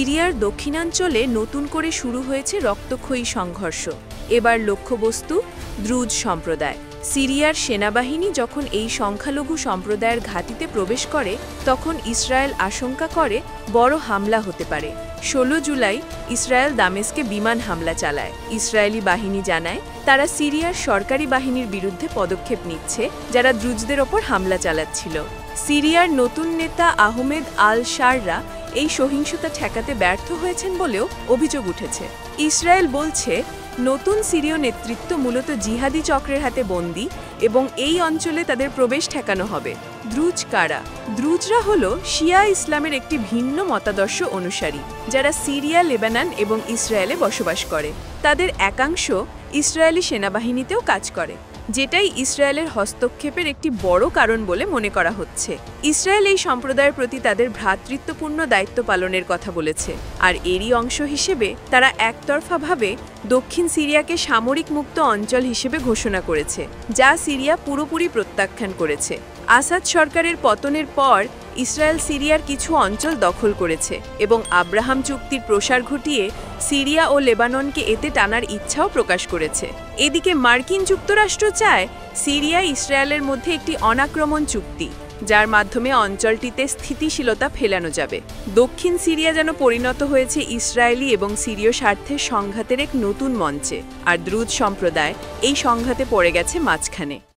সিরিয়ার দক্ষিণাঞ্চলে নতুন করে শুরু হয়েছে রক্তক্ষয়ী সংঘর্ষ। এবার লক্ষ্যবস্তু দ্রুজ সম্প্রদায়। সিরিয়ার সেনাবাহিনী যখন এই সংখ্যালঘু সম্প্রদায়ের ঘাঁটিতে প্রবেশ করে তখন ইসরায়েল আশঙ্কা করে বড় হামলা হতে পারে। 16 জুলাই ইসরায়েল দামেস্কে বিমান হামলা চালায়। ইসরায়েলি বাহিনী জানায় তারা সিরিয়ার সরকারি বাহিনীর বিরুদ্ধে পদক্ষেপ নিচ্ছে যারা দ্রুজদের ওপর হামলা চালাচ্ছিল। সিরিয়ার নতুন নেতা আহমেদ আল শাররা এই সহিংসতা ঠেকাতে ব্যর্থ হয়েছেন বলেও অভিযোগ উঠেছে। ইসরায়েল বলছে নতুন সিরীয় নেতৃত্ব মূলত জিহাদি চক্রের হাতে বন্দী এবং এই অঞ্চলে তাদের প্রবেশ ঠেকানো হবে। দ্রুজ কারা? দ্রুজরা হল শিয়া ইসলামের একটি ভিন্ন মতাদর্শ অনুসারী যারা সিরিয়া, লেবানন এবং ইসরায়েলে বসবাস করে। তাদের একাংশ ইসরায়েলি সেনাবাহিনীতেও কাজ করে, যেটাই ইসরায়েলের হস্তক্ষেপের একটি বড় কারণ বলে মনে করা হচ্ছে। ইসরায়েল এই সম্প্রদায়ের প্রতি তাদের ভ্রাতৃত্বপূর্ণ দায়িত্ব পালনের কথা বলেছে, আর এরই অংশ হিসেবে তারা একতরফাভাবে দক্ষিণ সিরিয়াকে সামরিক মুক্ত অঞ্চল হিসেবে ঘোষণা করেছে, যা সিরিয়া পুরোপুরি প্রত্যাখ্যান করেছে। আসাদ সরকারের পতনের পর ইসরায়েল সিরিয়ার কিছু অঞ্চল দখল করেছে এবং আব্রাহাম চুক্তির প্রসার ঘটিয়ে সিরিয়া ও লেবাননকে এতে টানার ইচ্ছাও প্রকাশ করেছে। এদিকে মার্কিন যুক্তরাষ্ট্র চায় সিরিয়া ইসরায়েলের মধ্যে একটি অনাক্রমণ চুক্তি, যার মাধ্যমে অঞ্চলটিতে স্থিতিশীলতা ফেলানো যাবে। দক্ষিণ সিরিয়া যেন পরিণত হয়েছে ইসরায়েলি এবং সিরীয় স্বার্থের সংঘাতের এক নতুন মঞ্চে, আর দ্রুজ সম্প্রদায় এই সংঘাতে পড়ে গেছে মাঝখানে।